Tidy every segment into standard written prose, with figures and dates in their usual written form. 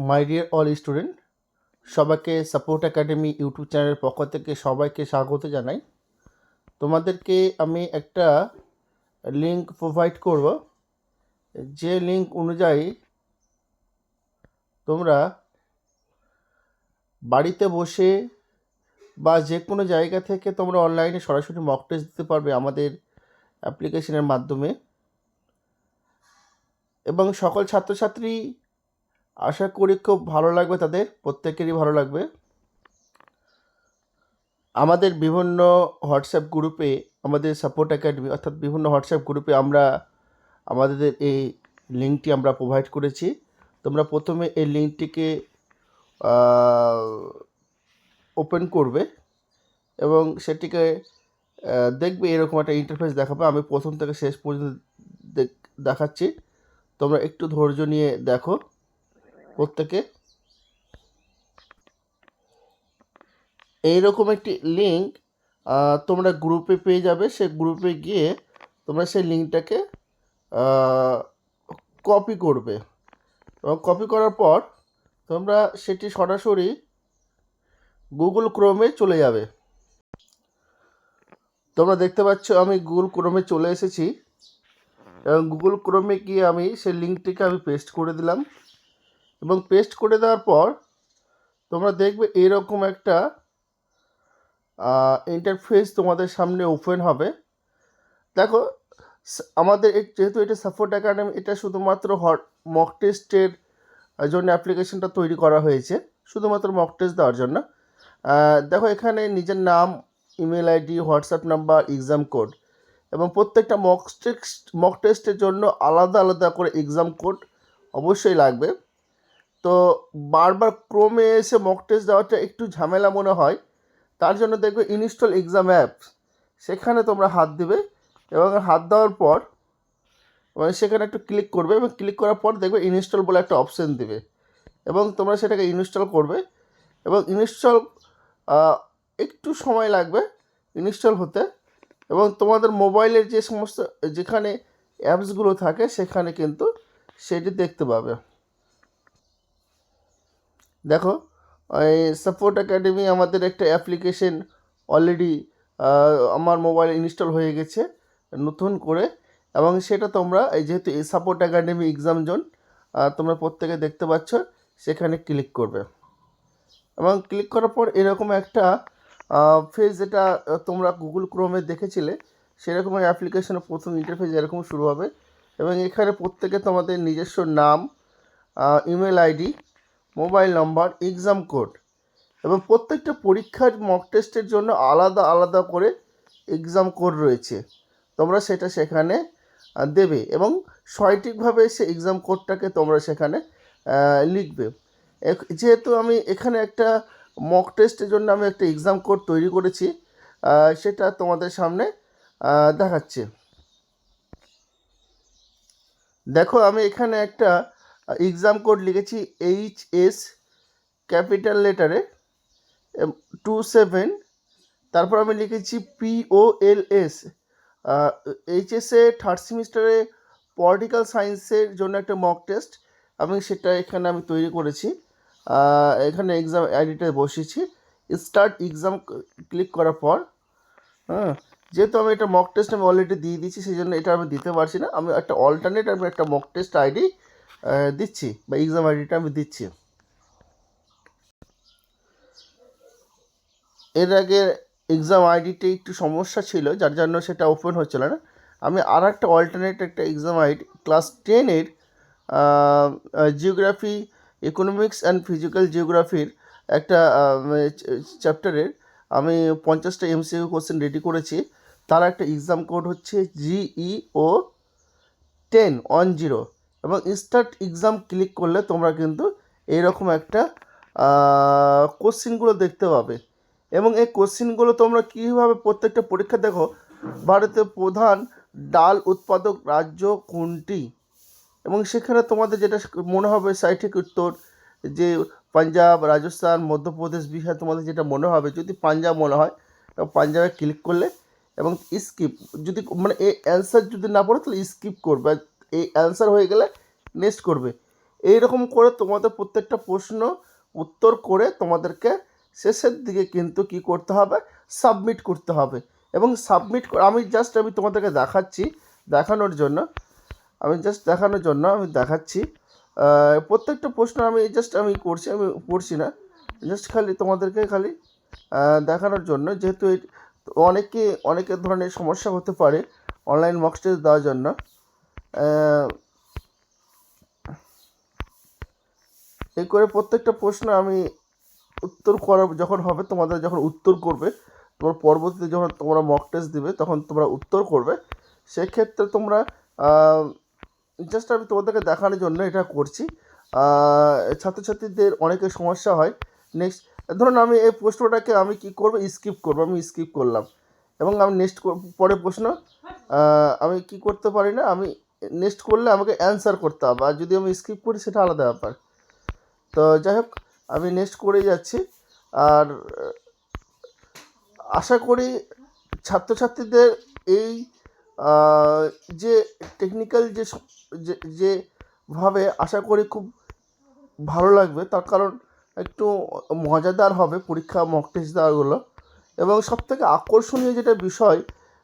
My dear all student, সবাইকে support academy YouTube চ্যানেলের পক্ষ থেকে সবাইকে স্বাগত জানাই। তোমাদেরকে আমি একটা লিঙ্ক প্রোভাইড করব, যে লিঙ্ক অনুযায়ী তোমরা বাড়িতে বসে বা যে কোনো জায়গা থেকে তোমরা অনলাইনে সরাসরি মক টেস্ট দিতে পারবে আমাদের অ্যাপ্লিকেশনের মাধ্যমে। এবং সকল ছাত্রছাত্রী আশা করি খুব ভালো লাগবে, তাদের প্রত্যেকেরই ভালো লাগবে। আমাদের বিভিন্ন হোয়াটসঅ্যাপ গ্রুপে, আমাদের সাপোর্ট একাডেমি অর্থাৎ বিভিন্ন হোয়াটসঅ্যাপ গ্রুপে আমরা আমাদের এই লিঙ্কটি আমরা প্রোভাইড করেছি। তোমরা প্রথমে এই লিঙ্কটিকে ওপেন করবে এবং সেটিকে দেখবে এরকম একটা ইন্টারফেস দেখাবে। আমি প্রথম থেকে শেষ পর্যন্ত দেখাচ্ছি, তোমরা একটু ধৈর্য নিয়ে দেখো প্রত্যেকে। এইরকম একটি লিঙ্ক তোমরা গ্রুপে পেয়ে যাবে। সেই গ্রুপে গিয়ে তোমরা সেই লিঙ্কটাকে কপি করবে এবং কপি করার পর তোমরা সেটি সরাসরি গুগল ক্রোমে চলে যাবে। তোমরা দেখতে পাচ্ছ আমি গুগল ক্রোমে চলে এসেছি এবং গুগল ক্রোমে গিয়ে আমি সেই লিঙ্কটিকে আমি পেস্ট করে দিলাম এবং পেস্ট করে দেওয়ার পর তোমরা দেখবে এরকম একটা ইন্টারফেস তোমাদের সামনে ওপেন হবে। দেখো, আমাদের যেহেতু এটা সাপোর্ট একাডেমি, এটা শুধুমাত্র মক টেস্টের জন্য অ্যাপ্লিকেশনটা তৈরি করা হয়েছে, শুধুমাত্র মক টেস্ট দেওয়ার জন্য। দেখো, এখানে নিজের নাম, email ID, WhatsApp number, exam code এবং প্রত্যেকটা মক টেস্টের জন্য আলাদা আলাদা করে এক্সাম কোড অবশ্যই লাগবে। তো বারবার ক্রোমে এসে মক টেস্ট দেওয়াটা একটু ঝামেলা মনে হয়, তার জন্য দেখবে ইনস্টল এক্সাম অ্যাপ, সেখানে তোমরা হাত দেবে এবং হাত দেওয়ার পর সেখানে একটু ক্লিক করবে এবং ক্লিক করার পর দেখবে ইনস্টল বলে একটা অপশান দেবে এবং তোমরা সেটাকে ইনস্টল করবে এবং ইনস্টল একটু সময় লাগবে ইনস্টল হতে এবং তোমাদের মোবাইলের যে সমস্ত যেখানে অ্যাপসগুলো থাকে সেখানে কিন্তু সেটি দেখতে পাবে। দেখো, এই সাপোর্ট একাডেমি আমাদের একটা অ্যাপ্লিকেশন অলরেডি আমার মোবাইলে ইনস্টল হয়ে গেছে নতুন করে, এবং সেটা তোমরা যেহেতু এই সাপোর্ট একাডেমি এক্সাম জোন তোমরা প্রত্যেকে দেখতে পাচ্ছ, সেখানে ক্লিক করবে এবং ক্লিক করার পর এরকম একটা ফেজ, যেটা তোমরা গুগল ক্রোমে দেখেছিলে সেরকম অ্যাপ্লিকেশনের প্রথম ইন্টারফেস এরকম শুরু হবে এবং এখানে প্রত্যেকে তোমাদের নিজস্ব নাম, ইমেল আইডি, মোবাইল নম্বর, এক্সাম কোড এবং প্রত্যেকটা পরীক্ষার মক টেস্টের জন্য আলাদা আলাদা করে এক্সাম কোড রয়েছে, তোমরা সেটা সেখানে দেবে এবং সঠিকভাবে সে এক্সাম কোডটাকে তোমরা সেখানে লিখবে। যেহেতু আমি এখানে একটা মক টেস্টের জন্য আমি একটা এক্সাম কোড তৈরি করেছি, সেটা তোমাদের সামনে দেখাচ্ছে। দেখো, আমি এখানে একটা এক্সাম কোড লিখেছি HS ক্যাপিটাল লেটারে 27, তারপর আমি লিখেছি POLS, HSA থার্ড সেমিস্টারে পলিটিক্যাল সায়েন্সের জন্য একটা মক টেস্ট, আমি সেটা এখানে আমি তৈরি করেছি। এখানে এক্সাম আইডিটা বসিয়েছি, স্টার্ট এক্সাম ক্লিক করার পর যেহেতু আমি এটা মক টেস্ট আমি অলরেডি দিয়ে দিচ্ছি, সেই জন্য এটা আমি দিতে পারছি না, আমি একটা অল্টারনেট আমি একটা মক টেস্ট আইডি দিচ্ছি বা এক্সাম আইডিটা আমি দিচ্ছি। এর আগে এক্সাম আইডিতে একটু সমস্যা ছিল, যার জন্য সেটা ওপেন হচ্ছিল না। আমি আর একটা অল্টারনেট একটা এক্সাম আইডি ক্লাস 10-এর জিওগ্রাফি, ইকোনমিক্স অ্যান্ড ফিজিক্যাল জিওগ্রাফির একটা চ্যাপ্টারের আমি 50টা MCQ কোশ্চেন রেডি করেছি। তার একটা এক্সাম কোড হচ্ছে GEO 1010 এবং স্টার্ট এক্সাম ক্লিক করলে তোমরা কিন্তু এইরকম একটা কোশ্চেনগুলো দেখতে পাবে এবং এই কোশ্চেনগুলো তোমরা কীভাবে প্রত্যেকটা পরীক্ষা দেখো, ভারতের প্রধান ডাল উৎপাদক রাজ্য কোনটি, এবং সেখানে তোমাদের যেটা মনে হবে সঠিক উত্তর, যে পাঞ্জাব, রাজস্থান, মধ্যপ্রদেশ, বিহার, তোমাদের যেটা মনে হবে, যদি পাঞ্জাব মনে হয় পাঞ্জাবে ক্লিক করলে এবং স্কিপ, যদি মানে এই অ্যান্সার যদি না পড়ে তাহলে স্কিপ করবে, এই অ্যান্সার হয়ে গেলে নেক্সট করবে। এইরকম করে তোমাদের প্রত্যেকটা প্রশ্ন উত্তর করে তোমাদেরকে শেষের দিকে কিন্তু কি করতে হবে, সাবমিট করতে হবে। এবং সাবমিট আমি তোমাদেরকে দেখাচ্ছি, দেখানোর জন্য আমি দেখাচ্ছি। প্রত্যেকটা প্রশ্ন আমি পড়ছি না, জাস্ট খালি তোমাদেরকে দেখানোর জন্য, যেহেতু অনেকের ধরনের সমস্যা হতে পারে অনলাইন মক টেস্ট দেওয়ার জন্য। এই করে প্রত্যেকটা প্রশ্ন আমি উত্তর করা যখন হবে, তোমাদের যখন উত্তর করবে, তোমার পরবর্তীতে যখন তোমরা মক টেস্ট দিবে তখন তোমরা উত্তর করবে, সেক্ষেত্রে তোমরা জাস্ট আমি তোমাদেরকে দেখানোর জন্য এটা করছি। ছাত্রছাত্রীদের অনেকের সমস্যা হয়। নেক্সট ধরুন আমি এই প্রশ্নটাকে আমি কী করবো, আমি স্কিপ করলাম, এবং আমি পরের প্রশ্ন আমি কি করতে পারি না, আমি নেক্সট করলে আমাকে অ্যান্সার করতে হবে, আর যদি আমি স্কিপ করি সেটা আলাদা ব্যাপার। তো যাই হোক, আমি নেক্সট করে যাচ্ছি। আর আশা করি ছাত্রছাত্রীদের এই যে টেকনিক্যাল যেভাবে আশা করি খুব ভালো লাগবে, তার কারণ একটু মজাদার হবে পরীক্ষা মক টেস্ট দেওয়াগুলো। এবং সবথেকে আকর্ষণীয় যেটা বিষয়,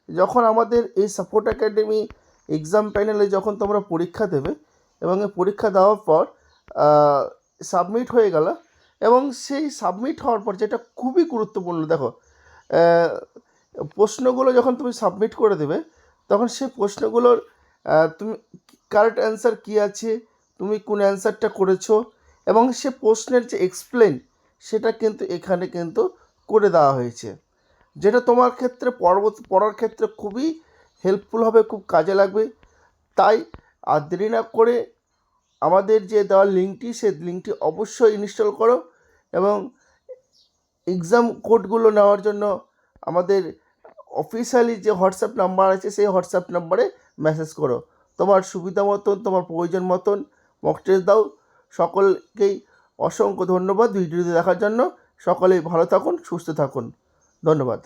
যখন আমাদের এই সাপোর্ট একাডেমি এক্সাম প্যানেলে যখন তোমরা পরীক্ষা দেবে, এবং এই পরীক্ষা দেওয়ার পর সাবমিট হয়ে গেল, এবং সেই সাবমিট হওয়ার পর যেটা খুবই গুরুত্বপূর্ণ, দেখো প্রশ্নগুলো যখন তুমি সাবমিট করে দেবে, তখন সেই প্রশ্নগুলোর তুমি কারেক্ট অ্যান্সার কী আছে, তুমি কোন অ্যান্সারটা করেছো, এবং সে প্রশ্নের যে এক্সপ্লেন সেটা কিন্তু এখানে কিন্তু করে দেওয়া হয়েছে, যেটা তোমার ক্ষেত্রে পড়ার ক্ষেত্রে খুবই হেল্পফুল হবে, খুব কাজে লাগবে। তাই আর দেরি না করে আমাদের যে দেওয়ার লিঙ্কটি, সেই লিঙ্কটি অবশ্যই ইনস্টল করো, এবং এক্সাম কোডগুলো নেওয়ার জন্য আমাদের অফিসিয়ালি যে হোয়াটসঅ্যাপ নাম্বার আছে সেই হোয়াটসঅ্যাপ নাম্বারে মেসেজ করো। তোমার সুবিধা মতন, তোমার প্রয়োজন মতন মক টেস্ট দাও। সকলকেই অসংখ্য ধন্যবাদ ভিডিওটি দেখার জন্য। সকলেই ভালো থাকুন, সুস্থ থাকুন। ধন্যবাদ।